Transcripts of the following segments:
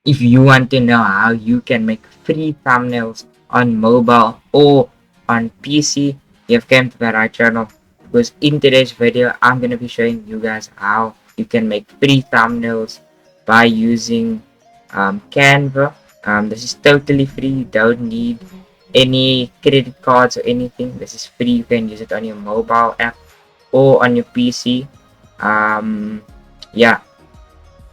if you want to know how you can make free thumbnails on mobile or on PC, you've come to the right channel, because in today's video I'm going to be showing you guys how you can make free thumbnails by using Canva. This is totally free. You don't need any credit cards or anything. This is free. You can use it on your mobile app or on your PC. Yeah,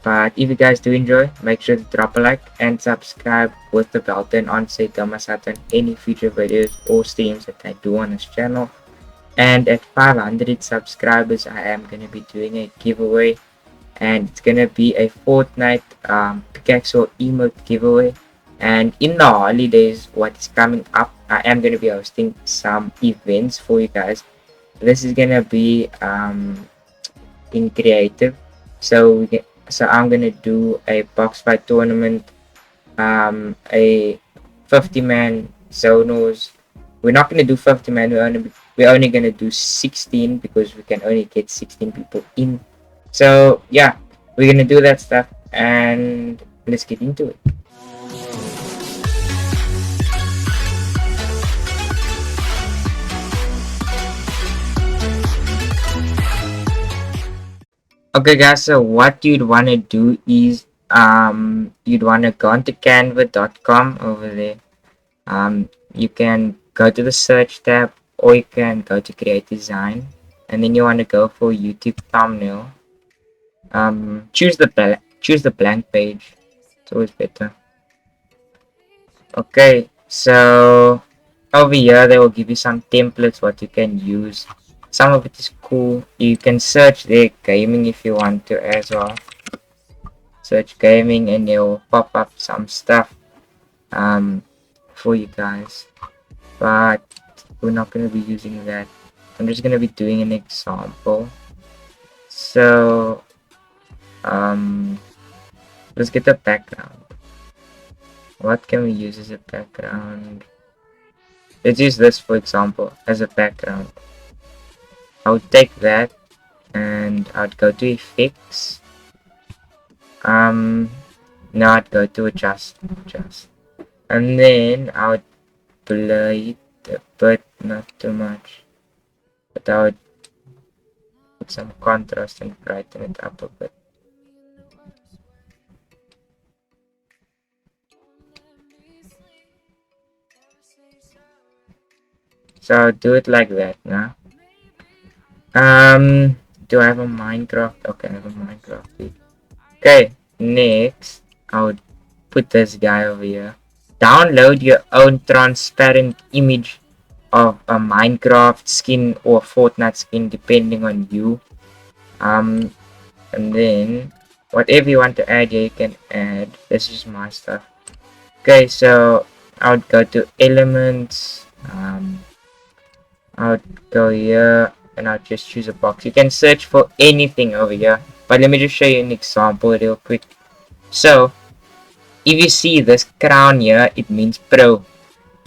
but if you guys do enjoy, make sure to drop a like and subscribe with the bell button on, so you don't miss out on any future videos or streams that I do on this channel. And at 500 subscribers, I am going to be doing a giveaway, and it's going to be a Fortnite pickaxe or emote giveaway. And in the holidays, what is coming up, I am going to be hosting some events for you guys. This is going to be in creative, so I'm gonna do a box fight tournament, a 50-man zonos. We're not gonna do 50-man. We're only gonna do 16, because we can only get 16 people in. So yeah, we're gonna do that stuff, and let's get into it. Okay guys, so what you'd want to do is you'd want to go onto canva.com. Over there, you can go to the search tab, or you can go to create design, and then you want to go for YouTube thumbnail. Choose the blank page. It's always better. Okay, so over here they will give you some templates what you can use. Some of it is cool. You can search there gaming if you want to as well. Search gaming and it will pop up some stuff for you guys. But we're not going to be using that. I'm just going to be doing an example. So let's get the background. What can we use as a background? Let's use this, for example, as a background. I would take that and I'd go to effects. Now I'd go to adjust, and then I would blur it a bit, not too much, but I would put some contrast and brighten it up a bit. So I'll do it like that now. Do I have a Minecraft? Okay, I have a Minecraft. Okay, next I would put this guy over here. Download your own transparent image of a Minecraft skin or Fortnite skin, depending on you. And then whatever you want to add here, you can add. This is my stuff. Okay, so I would go to elements. I would go here and I'll just choose a box. You can search for anything over here, but let me just show you an example real quick. So if you see this crown here, it means pro.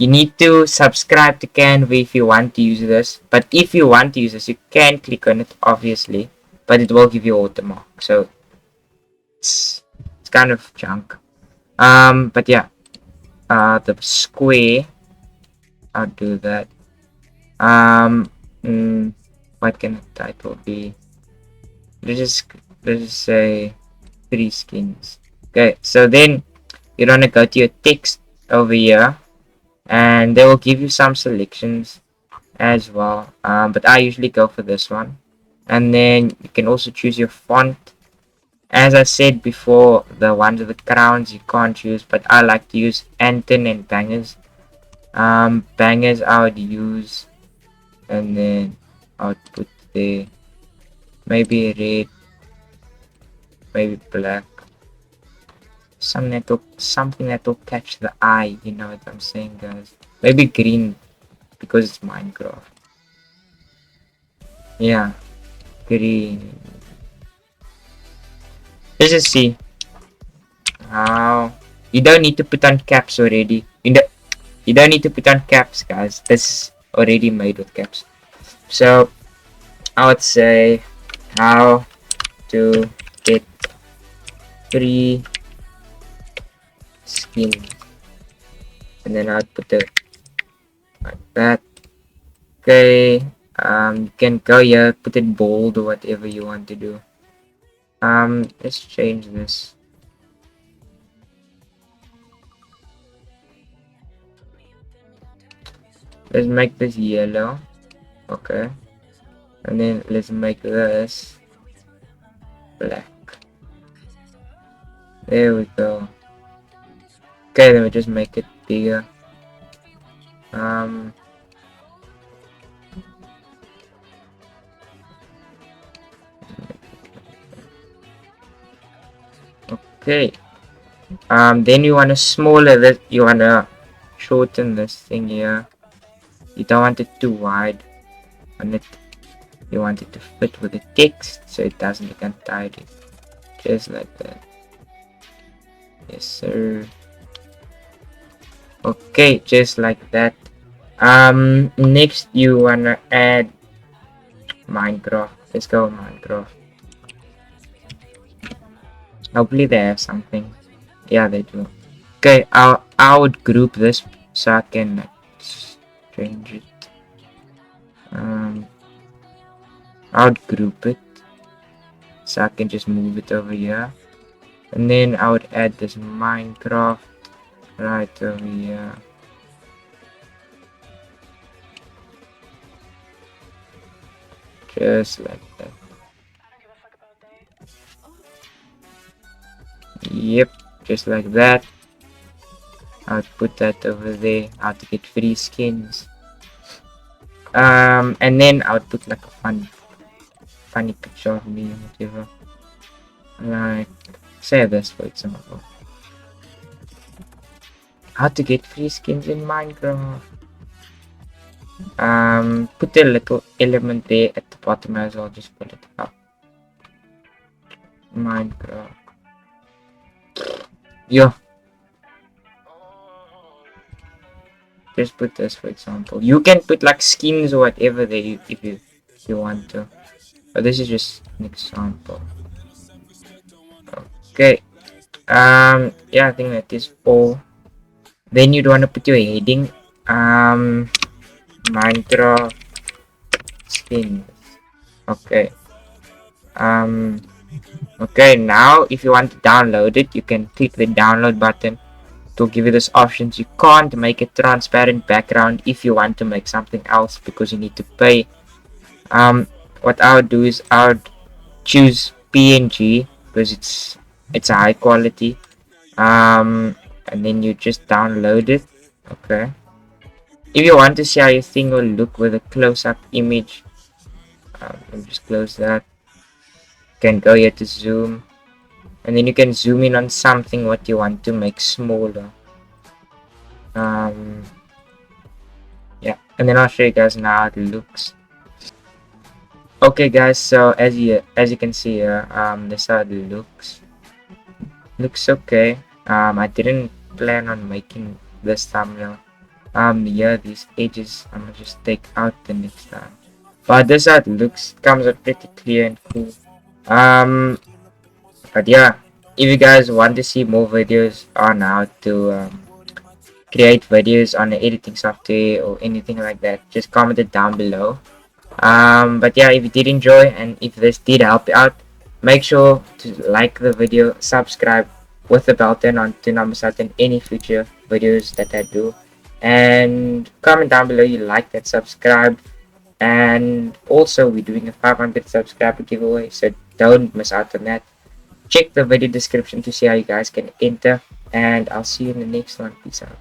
You need to subscribe to Canva if you want to use this, but if you want to use this, you can click on it, obviously, but it will give you watermark, so it's kind of junk. But yeah, the square, I'll do that. What can the title be? Let's just say 3 skins. Okay, so then you want to go to your text over here, and they will give you some selections as well, but I usually go for this one. And then you can also choose your font. As I said before, the ones with the crowns you can't choose, but I like to use Anton and Bangers. Bangers I would use, and then I would put there maybe red, maybe black, something that will catch the eye, you know what I'm saying, guys. Maybe green, because it's Minecraft. Yeah, green. Let's just see how. You don't need to put on caps already. You don't need to put on caps, guys. This is already made with caps. So I would say how to get free skin, and then I'll put it like that. Okay, you can go here, put it bold or whatever you want to do. Let's change this. Let's make this yellow. Okay, and then let's make this black. There we go. Okay, then we just make it bigger. Okay. Then you want to smaller this. You want to shorten this thing here. You don't want it too wide. You want it to fit with the text, so it doesn't look untidy. Just like that. Yes, sir. Okay, just like that. Next you wanna add Minecraft. Let's go Minecraft. Hopefully they have something. Yeah, they do. Okay, I would group this so I can change it. I would group it so I can just move it over here, and then I would add this Minecraft right over here. Just like that. Yep, just like that. I'll put that over there. How to get free skins. And then I'll put like a funny picture of me or whatever. Like, say this for example. How to get free skins in Minecraft. Put a little element there at the bottom as well. Just put it up. Minecraft. Yeah. Just put this for example. You can put like skins or whatever there if you want to. But this is just an example. Okay. Yeah, I think that is all. Then you'd want to put your heading. Minecraft skins. Okay. Okay, now if you want to download it, you can click the download button to give you this options. You can't make a transparent background if you want to make something else because you need to pay. What I would do is I would choose PNG because it's a high quality. And then you just download it. Okay. If you want to see how your thing will look with a close-up image, let me just close that. You can go here to zoom, and then you can zoom in on something what you want to make smaller. Yeah, and then I'll show you guys now how it looks. Okay guys, so as you can see here, this how it looks. Looks okay. I didn't plan on making this thumbnail. Yeah, these edges I'm gonna just take out the next time. But this how it looks. Comes out pretty clear and cool. But yeah, if you guys want to see more videos on how to create videos on the editing software or anything like that, just comment it down below. But yeah, if you did enjoy and if this did help you out, make sure to like the video, subscribe with the bell turn on to notified in any future videos that I do, and comment down below you like that, subscribe. And also we're doing a 500 subscriber giveaway, so don't miss out on that. Check the video description to see how you guys can enter, and I'll see you in the next one. Peace out.